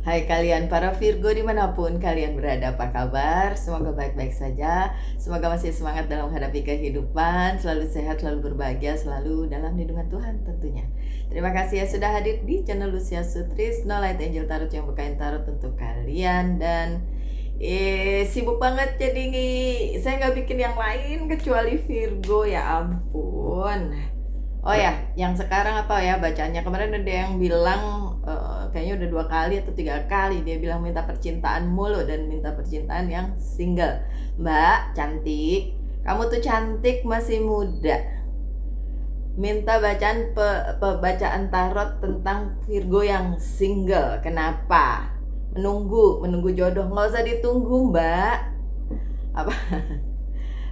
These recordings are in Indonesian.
Hai kalian para Virgo dimanapun kalian berada, apa kabar? Semoga baik-baik saja. Semoga masih semangat dalam menghadapi kehidupan, selalu sehat, selalu berbahagia, selalu dalam lindungan Tuhan tentunya. Terima kasih ya sudah hadir di channel Lucia Sutrisno Light Angel Tarot yang bukain tarot untuk kalian. Dan sibuk banget jadi saya nggak bikin yang lain kecuali Virgo, ya ampun. Oh ya, yang sekarang apa ya bacanya? Kemarin ada yang bilang kayaknya udah 2 kali atau 3 kali dia bilang minta percintaan mulu dan minta percintaan yang single. Mbak cantik, kamu tuh cantik masih muda. Minta bacaan tarot tentang Virgo yang single. Kenapa? Menunggu jodoh, nggak usah ditunggu Mbak. Apa?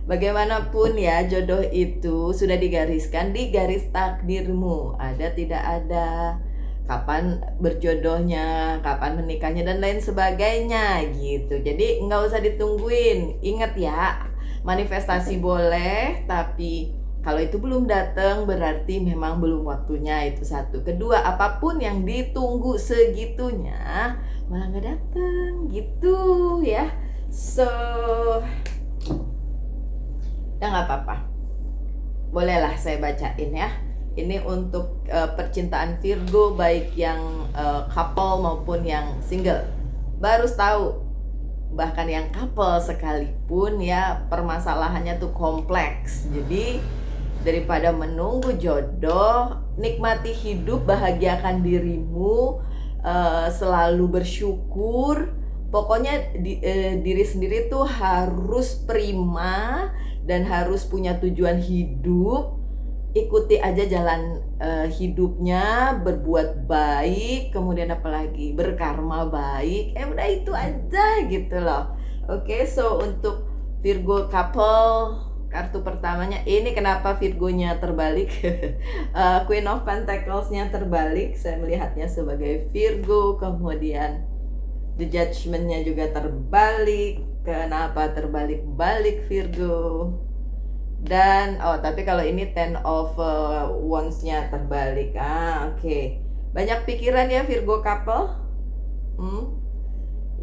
Bagaimanapun ya, jodoh itu sudah digariskan di garis takdirmu. Ada tidak ada, kapan berjodohnya, kapan menikahnya, dan lain sebagainya gitu. Jadi nggak usah ditungguin. Ingat ya, manifestasi boleh, tapi kalau itu belum datang berarti memang belum waktunya, itu satu. Kedua, apapun yang ditunggu segitunya malah nggak datang gitu ya. So ya nggak apa-apa, bolehlah saya bacain ya. Ini untuk percintaan Virgo, baik yang couple maupun yang single. Baru tahu, bahkan yang couple sekalipun ya permasalahannya tuh kompleks. Jadi daripada menunggu jodoh, nikmati hidup, bahagiakan dirimu, selalu bersyukur. Pokoknya diri sendiri tuh harus prima dan harus punya tujuan hidup. Ikuti aja jalan hidupnya, berbuat baik, kemudian apalagi berkarma baik. Udah itu aja gitu loh. Oke, so untuk Virgo couple, kartu pertamanya ini kenapa Virgonya terbalik. Queen of Pentacles-nya terbalik. Saya melihatnya sebagai Virgo, kemudian The Judgment-nya juga terbalik. Kenapa terbalik-balik Virgo? Dan tapi kalau ini Ten of Wands-nya terbalik. Oke. Banyak pikiran ya Virgo couple.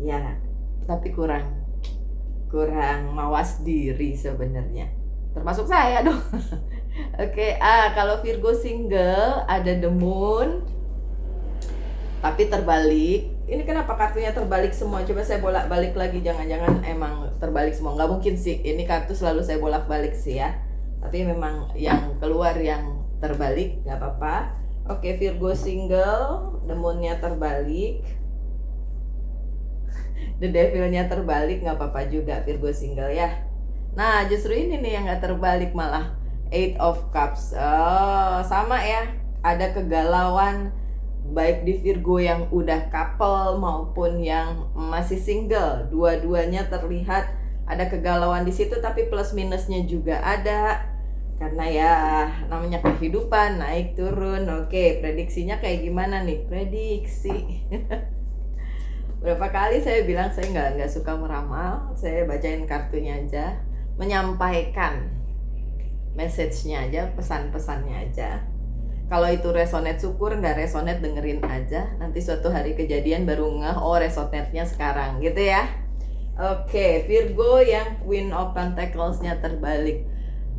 Ya, tapi kurang mawas diri sebenarnya. Termasuk saya dong. Oke, kalau Virgo single ada The Moon, tapi terbalik. Ini kenapa kartunya terbalik semua? Coba saya bolak-balik lagi. Jangan-jangan emang terbalik semua. Nggak mungkin sih. Ini kartu selalu saya bolak-balik sih ya. Tapi memang yang keluar yang terbalik. Nggak apa-apa. Oke, Virgo single. The Moon-nya terbalik. The Devil-nya terbalik. Nggak apa-apa juga Virgo single ya. Nah, justru ini nih yang nggak terbalik malah. Eight of Cups. Sama ya. Ada kegalauan, baik di Virgo yang udah couple maupun yang masih single. Dua-duanya terlihat ada kegalauan di situ, tapi plus minusnya juga ada. Karena ya namanya kehidupan, naik turun. Oke, prediksinya kayak gimana nih? Prediksi. Berapa kali saya bilang saya nggak suka meramal. Saya bacain kartunya aja, menyampaikan message-nya aja, pesan-pesannya aja. Kalau itu resonate syukur, nggak resonate dengerin aja. Nanti suatu hari kejadian baru ngeh, oh resonate-nya sekarang gitu ya. Oke, Virgo yang Queen of Pentacles-nya terbalik.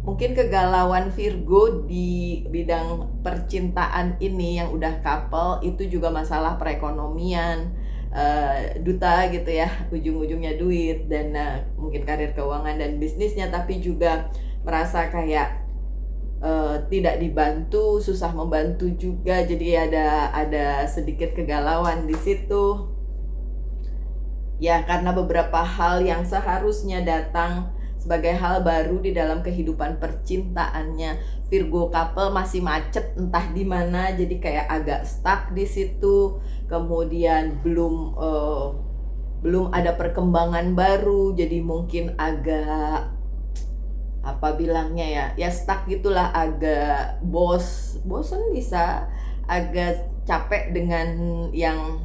Mungkin kegalauan Virgo di bidang percintaan ini yang udah couple itu juga masalah perekonomian, duta gitu ya, ujung-ujungnya duit, dan mungkin karir keuangan dan bisnisnya, tapi juga merasa kayak tidak dibantu, susah membantu juga, jadi ada sedikit kegalauan di situ. Ya, karena beberapa hal yang seharusnya datang sebagai hal baru di dalam kehidupan percintaannya Virgo couple masih macet entah di mana, jadi kayak agak stuck di situ. Kemudian belum ada perkembangan baru, jadi mungkin agak apa bilangnya ya stuck gitulah, agak bosen, bisa agak capek dengan yang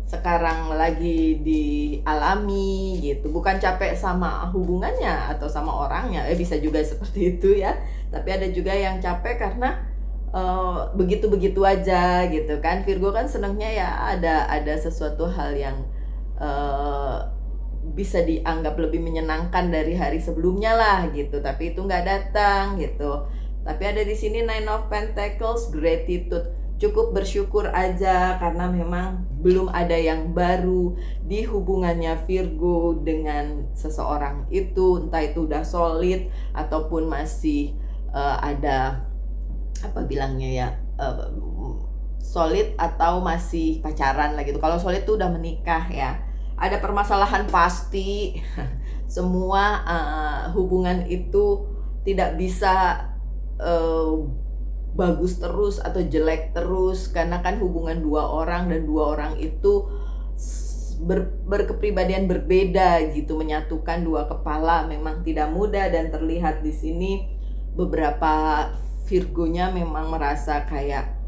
sekarang lagi dialami gitu. Bukan capek sama hubungannya atau sama orangnya, bisa juga seperti itu ya, tapi ada juga yang capek karena begitu-begitu aja gitu kan. Virgo kan senangnya ya ada sesuatu hal yang eh, bisa dianggap lebih menyenangkan dari hari sebelumnya lah gitu, tapi itu nggak datang gitu. Tapi ada di sini Nine of Pentacles, gratitude, cukup bersyukur aja karena memang belum ada yang baru di hubungannya Virgo dengan seseorang itu, entah itu udah solid ataupun masih ada apa bilangnya ya, solid atau masih pacaran lah gitu. Kalau solid tuh udah menikah ya. Ada permasalahan pasti. Semua hubungan itu tidak bisa bagus terus atau jelek terus, karena kan hubungan dua orang dan dua orang itu berkepribadian berbeda gitu. Menyatukan dua kepala memang tidak mudah, dan terlihat di sini beberapa Virgonya memang merasa kayak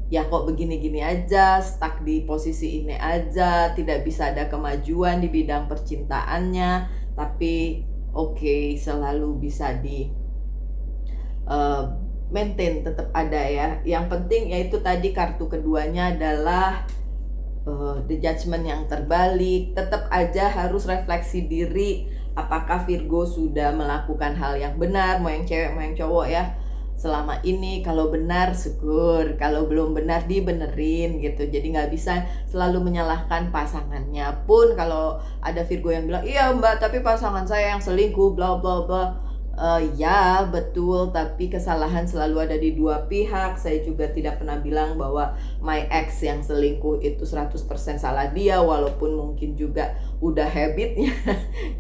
ya kok begini-gini aja, stuck di posisi ini aja, tidak bisa ada kemajuan di bidang percintaannya. Tapi oke, selalu bisa di maintain, tetap ada ya. Yang penting yaitu tadi kartu keduanya adalah the judgment yang terbalik. Tetap aja harus refleksi diri, apakah Virgo sudah melakukan hal yang benar, mau yang cewek mau yang cowok ya, selama ini. Kalau benar syukur, kalau belum benar dibenerin gitu. Jadi nggak bisa selalu menyalahkan pasangannya. Pun kalau ada Virgo yang bilang iya mbak tapi pasangan saya yang selingkuh bla bla bla, ya betul, tapi kesalahan selalu ada di dua pihak. Saya juga tidak pernah bilang bahwa my ex yang selingkuh itu 100% salah dia, walaupun mungkin juga udah habitnya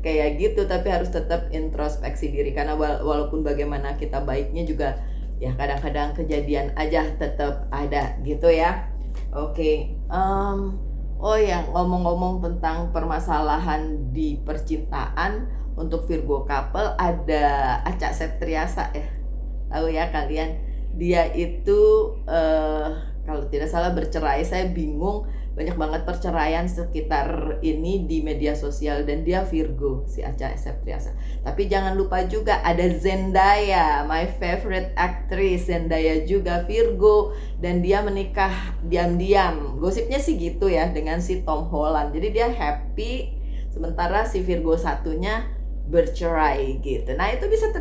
kayak gitu. Tapi harus tetap introspeksi diri, karena walaupun bagaimana kita baiknya juga ya kadang-kadang kejadian aja tetap ada gitu ya. Oke. Oh ya, ngomong-ngomong tentang permasalahan di percintaan, untuk Virgo couple ada Acha Septriasa ya. Tahu ya kalian, dia itu kalau tidak salah bercerai. Saya bingung, banyak banget perceraian sekitar ini di media sosial, dan dia Virgo, si Acha Septriasa. Tapi jangan lupa juga ada Zendaya, my favorite actress. Zendaya juga Virgo, dan dia menikah diam-diam. Gosipnya sih gitu ya, dengan si Tom Holland. Jadi dia happy, sementara si Virgo satunya bercerai gitu. Nah itu bisa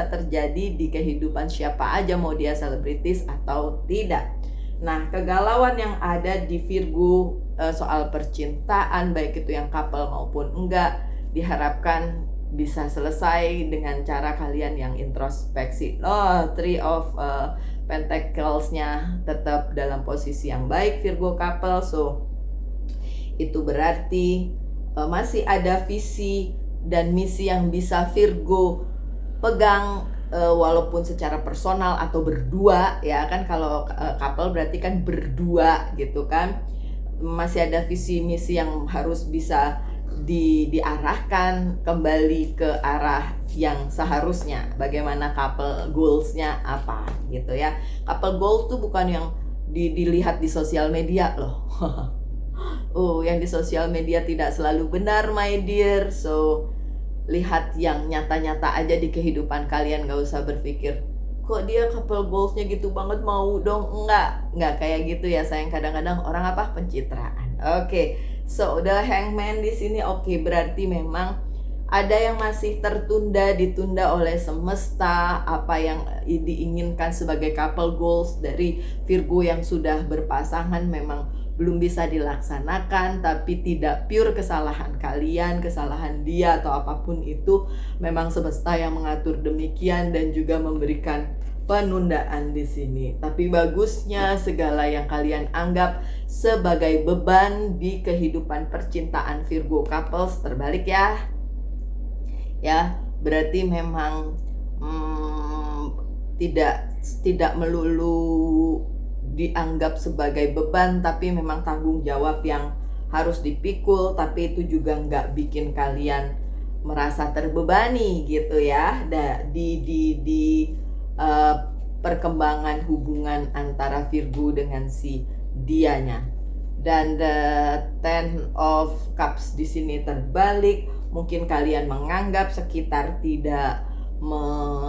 terjadi di kehidupan siapa aja, mau dia selebritis atau tidak. Nah kegalauan yang ada di Virgo soal percintaan, baik itu yang couple maupun enggak, diharapkan bisa selesai dengan cara kalian yang introspeksi. Three of Pentacles-nya tetap dalam posisi yang baik Virgo couple. So itu berarti masih ada visi dan misi yang bisa Virgo pegang, walaupun secara personal atau berdua ya kan. Kalau couple berarti kan berdua gitu kan. Masih ada visi misi yang harus bisa diarahkan kembali ke arah yang seharusnya. Bagaimana couple goals-nya apa gitu ya. Couple goals tuh bukan yang dilihat di sosial media loh. Yang di sosial media tidak selalu benar my dear. So lihat yang nyata-nyata aja di kehidupan kalian. Gak usah berpikir kok dia couple goalsnya gitu banget, mau dong. Enggak kayak gitu ya sayang. Kadang-kadang orang apa, pencitraan. Oke, so the Hangman di sini. Oke, berarti memang ada yang masih ditunda oleh semesta. Apa yang diinginkan sebagai couple goals dari Virgo yang sudah berpasangan memang belum bisa dilaksanakan. Tapi tidak pure kesalahan kalian, kesalahan dia atau apapun itu. Memang semesta yang mengatur demikian dan juga memberikan penundaan di sini. Tapi bagusnya segala yang kalian anggap sebagai beban di kehidupan percintaan Virgo couples terbalik ya. Ya, berarti memang tidak melulu dianggap sebagai beban, tapi memang tanggung jawab yang harus dipikul. Tapi itu juga nggak bikin kalian merasa terbebani gitu ya di perkembangan hubungan antara Virgo dengan si dianya. Dan the Ten of Cups di sini terbalik. Mungkin kalian menganggap sekitar tidak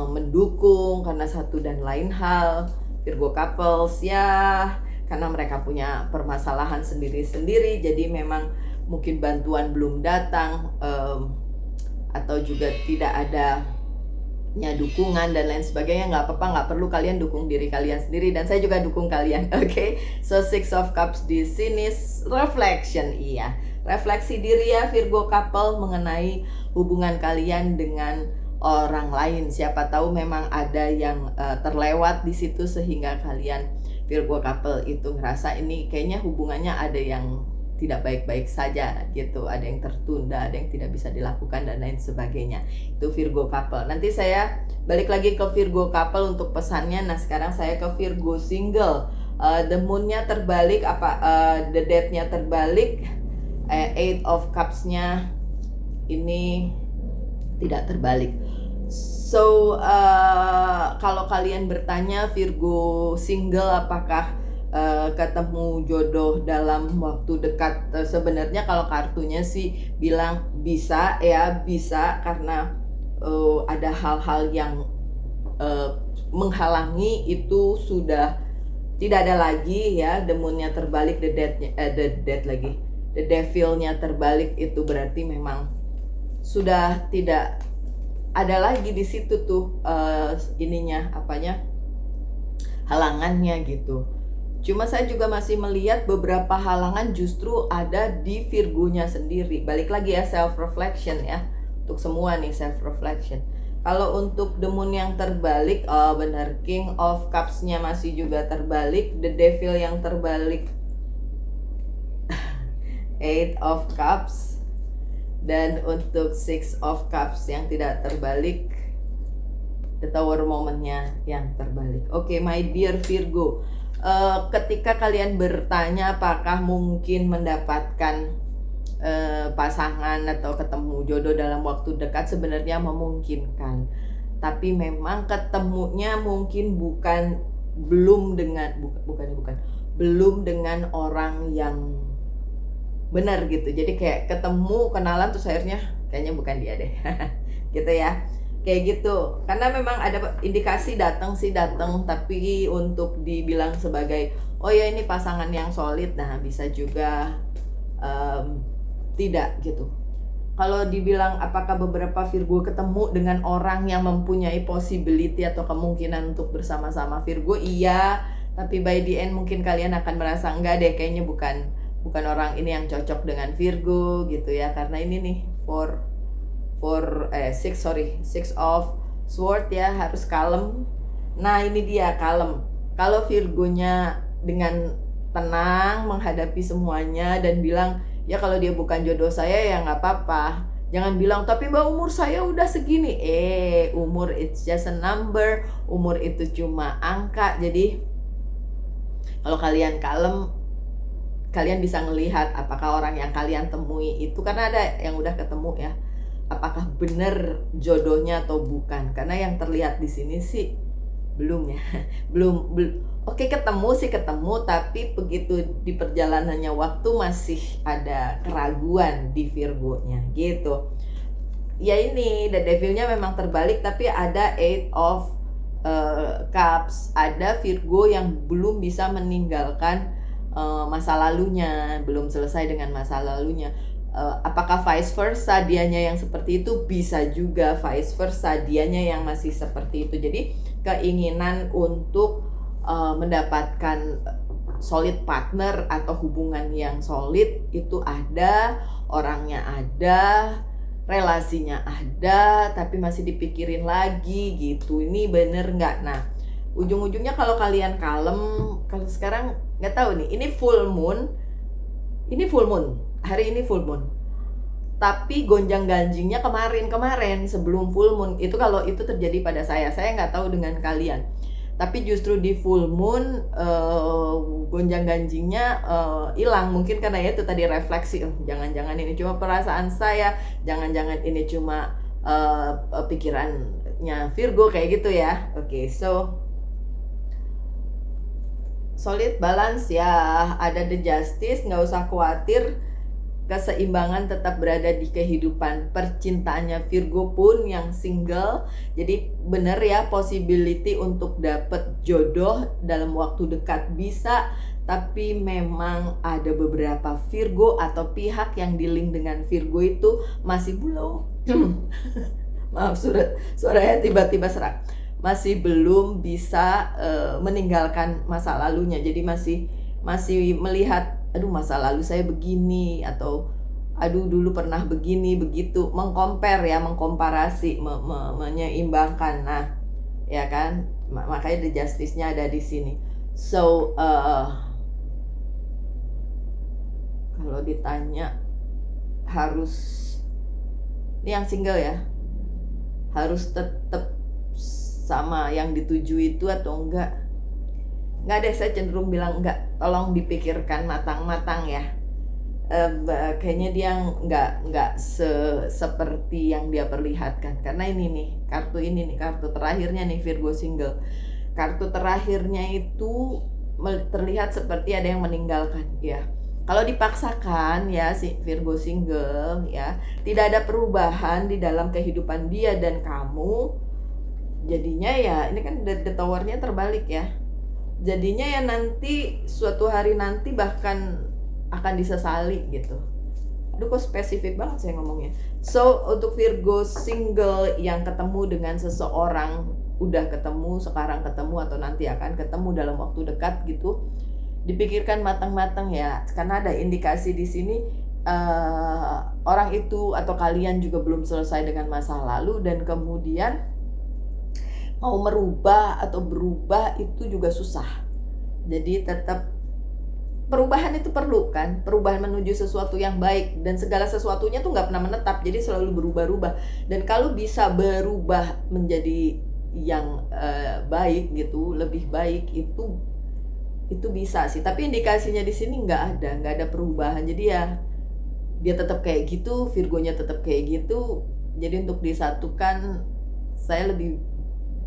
mendukung karena satu dan lain hal. Virgo couples ya, karena mereka punya permasalahan sendiri-sendiri, jadi memang mungkin bantuan belum datang, atau juga tidak ada dukungan dan lain sebagainya. Nggak apa-apa, nggak perlu kalian dukung diri kalian sendiri, dan saya juga dukung kalian. Oke. So 6 of Cups di sini reflection, iya, refleksi diri ya Virgo couple mengenai hubungan kalian dengan orang lain. Siapa tahu memang ada yang terlewat di situ sehingga kalian Virgo couple itu ngerasa ini kayaknya hubungannya ada yang tidak baik-baik saja gitu, ada yang tertunda, ada yang tidak bisa dilakukan dan lain sebagainya. Itu Virgo couple. Nanti saya balik lagi ke Virgo couple untuk pesannya. Nah, sekarang saya ke Virgo single. The moon-nya terbalik, the death-nya terbalik, 8 of Cups-nya ini tidak terbalik. So kalau kalian bertanya Virgo single apakah ketemu jodoh dalam waktu dekat, sebenarnya kalau kartunya sih bilang bisa ya, bisa, karena ada hal-hal yang menghalangi itu sudah tidak ada lagi ya. The moon-nya terbalik, the devil-nya terbalik, itu berarti memang sudah tidak ada lagi di situ tuh halangannya gitu. Cuma saya juga masih melihat beberapa halangan justru ada di Virgonya sendiri. Balik lagi ya, self reflection ya. Untuk semua nih self reflection. Kalau untuk the moon yang terbalik, benar, King of Cups-nya masih juga terbalik, the devil yang terbalik, 8 of Cups, dan untuk 6 of Cups yang tidak terbalik, the Tower moment-nya yang terbalik. Oke, my dear Virgo, ketika kalian bertanya apakah mungkin mendapatkan pasangan atau ketemu jodoh dalam waktu dekat, sebenarnya memungkinkan, tapi memang ketemunya mungkin belum dengan orang yang benar gitu. Jadi kayak ketemu, kenalan, terus akhirnya kayaknya bukan dia deh. Gitu ya. Kayak gitu. Karena memang ada indikasi datang, tapi untuk dibilang sebagai oh ya ini pasangan yang solid, nah bisa juga tidak gitu. Kalau dibilang apakah beberapa Virgo ketemu dengan orang yang mempunyai possibility atau kemungkinan untuk bersama-sama Virgo, iya, tapi by the end mungkin kalian akan merasa enggak deh, kayaknya bukan orang ini yang cocok dengan Virgo gitu ya. Karena ini nih 6 of Swords ya, harus kalem. Nah ini dia kalem. Kalau Virgonya dengan tenang menghadapi semuanya dan bilang ya kalau dia bukan jodoh saya ya nggak apa-apa. Jangan bilang tapi mbak umur saya udah segini. Umur it's just a number. Umur itu cuma angka. Jadi kalau kalian kalem, kalian bisa ngelihat apakah orang yang kalian temui itu, karena ada yang udah ketemu ya, apakah benar jodohnya atau bukan. Karena yang terlihat di sini sih belum ya. belum Oke, ketemu, tapi begitu di perjalanannya waktu masih ada keraguan di Virgonya gitu. Ya ini the devilnya memang terbalik, tapi ada 8 of Cups. Ada Virgo yang belum bisa meninggalkan masa lalunya, belum selesai dengan masa lalunya. Apakah vice versa dianya yang seperti itu? Bisa juga vice versa dianya yang masih seperti itu. Jadi keinginan untuk mendapatkan solid partner atau hubungan yang solid itu ada, orangnya ada, relasinya ada, tapi masih dipikirin lagi gitu. Ini bener nggak? Nah, ujung-ujungnya kalau kalian kalem, kalau sekarang nggak tahu nih, ini full moon, hari ini full moon. Tapi gonjang-ganjingnya kemarin sebelum full moon itu, kalau itu terjadi pada saya nggak tahu dengan kalian. Tapi justru di full moon gonjang-ganjingnya hilang. Mungkin karena ya itu tadi refleksi, jangan-jangan ini cuma perasaan saya, jangan-jangan ini cuma pikirannya Virgo kayak gitu ya. Oke, so solid balance ya, ada the justice, nggak usah khawatir. keseimbangan tetap berada di kehidupan percintaannya Virgo pun yang single. Jadi bener ya, possibility untuk dapet jodoh dalam waktu dekat bisa, tapi memang ada beberapa Virgo atau pihak yang di-link dengan Virgo itu masih belum maaf, suaranya tiba-tiba serak, masih belum bisa meninggalkan masa lalunya. Jadi masih melihat, aduh masa lalu saya begini, atau aduh dulu pernah begini begitu, mengkomparasi, menyeimbangkan. Nah, ya kan, makanya the justice-nya ada di sini. So kalau ditanya harus, ini yang single ya, harus tetap sama yang dituju itu atau enggak? Enggak deh, saya cenderung bilang enggak. Tolong dipikirkan matang-matang ya. Kayaknya dia enggak seperti yang dia perlihatkan. Karena ini nih, kartu terakhirnya nih Virgo single. Kartu terakhirnya itu terlihat seperti ada yang meninggalkan ya. Kalau dipaksakan ya si Virgo single ya, tidak ada perubahan di dalam kehidupan dia dan kamu. Jadinya ya, ini kan the tower-nya terbalik ya. Jadinya ya nanti suatu hari nanti bahkan akan disesali gitu. Aduh kok spesifik banget saya ngomongnya. So untuk Virgo single yang ketemu dengan seseorang, udah ketemu, sekarang ketemu, atau nanti akan ketemu dalam waktu dekat gitu, dipikirkan matang-matang ya, karena ada indikasi di sini orang itu atau kalian juga belum selesai dengan masa lalu, dan kemudian mau merubah atau berubah itu juga susah. Jadi tetap perubahan itu perlu kan, perubahan menuju sesuatu yang baik, dan segala sesuatunya tuh nggak pernah menetap, jadi selalu berubah-ubah. Dan kalau bisa berubah menjadi yang baik gitu, lebih baik, itu bisa sih. Tapi indikasinya di sini nggak ada perubahan. Jadi ya dia tetap kayak gitu, Virgonya tetap kayak gitu. Jadi untuk disatukan, saya lebih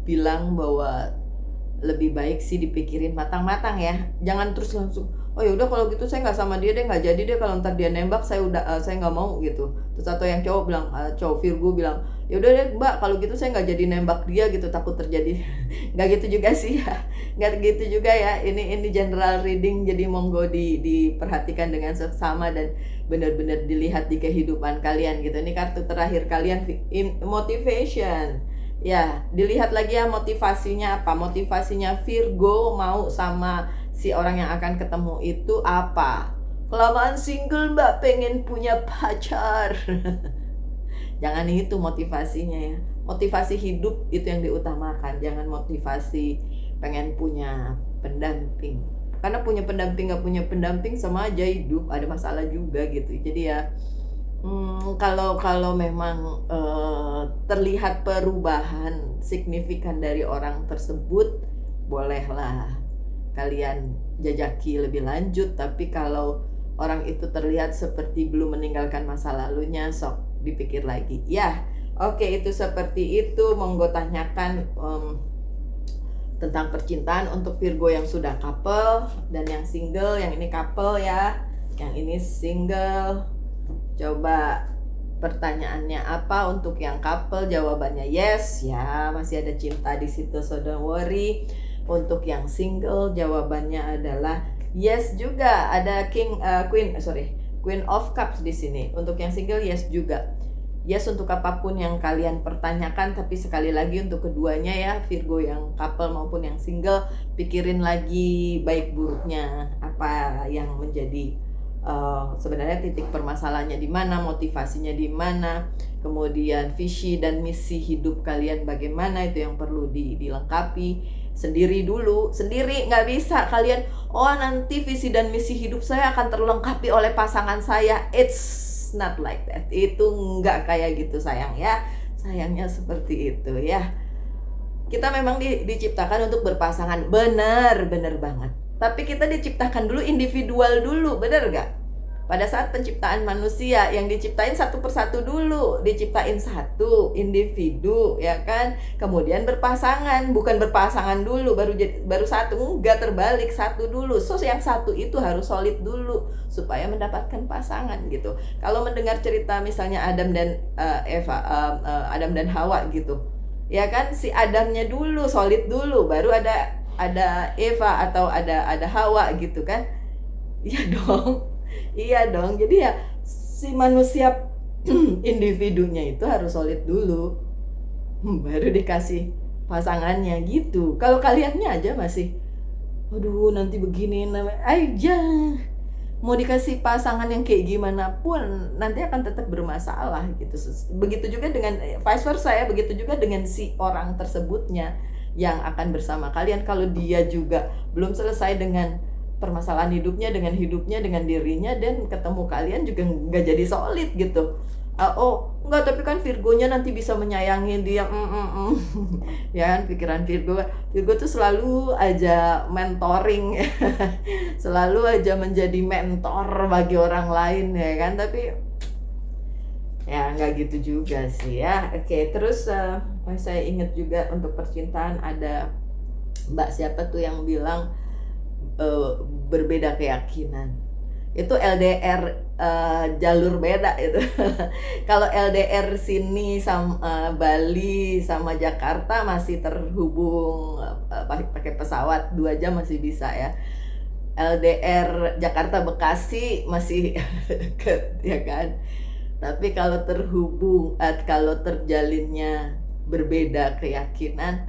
bilang bahwa lebih baik sih dipikirin matang-matang ya. Jangan terus langsung, oh ya udah kalau gitu saya nggak sama dia deh, nggak jadi deh, kalau ntar dia nembak saya nggak mau gitu. Terus atau yang cowok bilang, cowok Virgo bilang, ya udah deh mbak kalau gitu saya nggak jadi nembak dia gitu, takut terjadi. Nggak gitu juga sih ya, nggak gitu juga ya. Ini general reading, jadi monggo diperhatikan dengan seksama dan benar-benar dilihat di kehidupan kalian gitu. Ini kartu terakhir kalian, motivation. Ya, dilihat lagi ya motivasinya apa. Motivasinya Virgo mau sama si orang yang akan ketemu itu apa? Kelamaan single mbak, pengen punya pacar. Jangan itu motivasinya ya. Motivasi hidup itu yang diutamakan. Jangan motivasi pengen punya pendamping. Karena punya pendamping gak punya pendamping sama aja hidup, ada masalah juga gitu. Jadi ya kalau memang terlihat perubahan signifikan dari orang tersebut, bolehlah kalian jajaki lebih lanjut. Tapi kalau orang itu terlihat seperti belum meninggalkan masa lalunya, sok dipikir lagi ya. Oke, itu seperti itu. Monggo tanyakan tentang percintaan untuk Virgo yang sudah couple dan yang single. Yang ini couple ya, yang ini single. Coba pertanyaannya apa untuk yang couple? Jawabannya yes ya, masih ada cinta di situ, so don't worry. Untuk yang single jawabannya adalah yes juga, ada Queen of Cups di sini. Untuk yang single yes juga. Yes untuk apapun yang kalian pertanyakan, tapi sekali lagi untuk keduanya ya, Virgo yang couple maupun yang single, pikirin lagi baik buruknya apa yang menjadi sebenarnya titik permasalahannya di mana, motivasinya di mana, kemudian visi dan misi hidup kalian bagaimana, itu yang perlu dilengkapi sendiri dulu. Sendiri nggak bisa kalian, oh nanti visi dan misi hidup saya akan terlengkapi oleh pasangan saya. It's not like that. Itu nggak kayak gitu sayang ya. Sayangnya seperti itu ya. Kita memang diciptakan untuk berpasangan, bener banget. Tapi kita diciptakan dulu individual dulu, bener gak? pada saat penciptaan manusia yang diciptain satu persatu dulu, diciptain satu individu ya kan, kemudian berpasangan, bukan berpasangan dulu baru satu, enggak, terbalik, satu dulu. So yang satu itu harus solid dulu supaya mendapatkan pasangan gitu. Kalau mendengar cerita misalnya Adam dan Adam dan Hawa gitu, ya kan, si Adamnya dulu solid dulu, baru ada Eva atau ada Hawa gitu kan. Iya dong. Iya dong. Jadi ya si manusia individunya itu harus solid dulu. Baru dikasih pasangannya gitu. Kalau kaliannya aja masih aduh nanti begini namanya aja. Mau dikasih pasangan yang kayak gimana pun nanti akan tetap bermasalah gitu. Begitu juga dengan vice versa ya, begitu juga dengan si orang tersebutnya yang akan bersama kalian. Kalau dia juga belum selesai dengan permasalahan hidupnya, dengan dirinya, dan ketemu kalian juga nggak jadi solid gitu. Oh enggak, tapi kan Virgonya nanti bisa menyayangi dia. Ya kan, pikiran Virgo tuh selalu aja mentoring selalu aja menjadi mentor bagi orang lain ya kan, tapi ya nggak gitu juga sih ya. Oke, terus saya ingat juga untuk percintaan ada mbak siapa tuh yang bilang berbeda keyakinan itu LDR, jalur beda itu. Kalau LDR sini sama Bali sama Jakarta masih terhubung pakai pesawat 2 jam masih bisa ya. LDR Jakarta Bekasi masih deket ya kan. Tapi kalau kalau terjalinnya berbeda keyakinan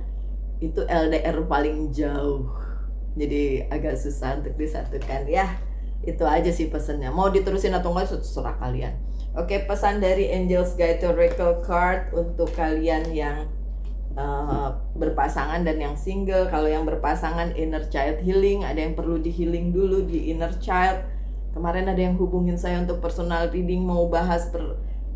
itu LDR paling jauh. Jadi agak susah untuk disatukan ya. Itu aja sih pesannya. Mau diterusin atau enggak terserah kalian. Oke, pesan dari Angel's Guide to Oracle Card untuk kalian yang berpasangan dan yang single. Kalau yang berpasangan, inner child healing, ada yang perlu di healing dulu di inner child. Kemarin ada yang hubungin saya untuk personal reading, mau bahas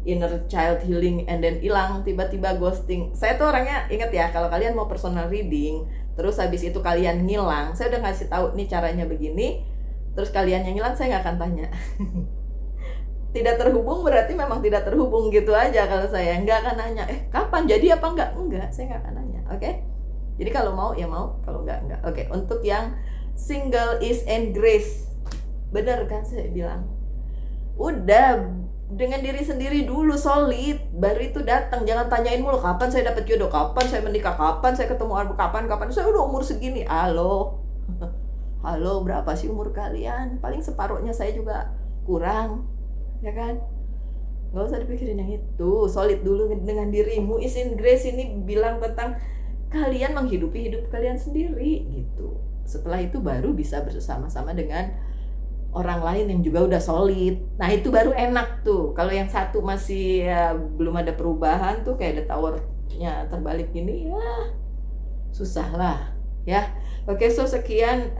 inner child healing, and then hilang, tiba-tiba ghosting. Saya tuh orangnya, ingat ya, kalau kalian mau personal reading terus habis itu kalian ngilang, saya udah ngasih tahu nih caranya begini, terus kalian yang ngilang saya nggak akan tanya. Tidak terhubung berarti memang tidak terhubung gitu aja. Kalau saya nggak akan nanya kapan jadi apa enggak, saya nggak akan nanya. Oke? Jadi kalau mau ya mau, kalau enggak. Oke, untuk yang single is and grace, bener kan saya bilang, udah dengan diri sendiri dulu solid, baru itu datang. Jangan tanyain mulu kapan saya dapat jodoh, kapan saya menikah, kapan saya ketemu orang, kapan saya udah umur segini. Halo berapa sih umur kalian? Paling separuhnya saya juga kurang, ya kan? Gak usah dipikirin yang itu. Solid dulu dengan dirimu. Is in grace ini bilang tentang kalian menghidupi hidup kalian sendiri gitu. Setelah itu baru bisa bersama-sama dengan orang lain yang juga udah solid. Nah itu baru enak tuh. Kalau yang satu masih belum ada perubahan tuh, kayak ada towernya terbalik gini, ya susah lah ya. Oke, so sekian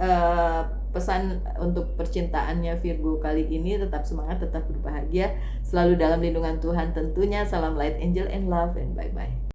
pesan untuk percintaannya Virgo kali ini. Tetap semangat, tetap berbahagia, selalu dalam lindungan Tuhan tentunya. Salam light, angel, and love, and bye-bye.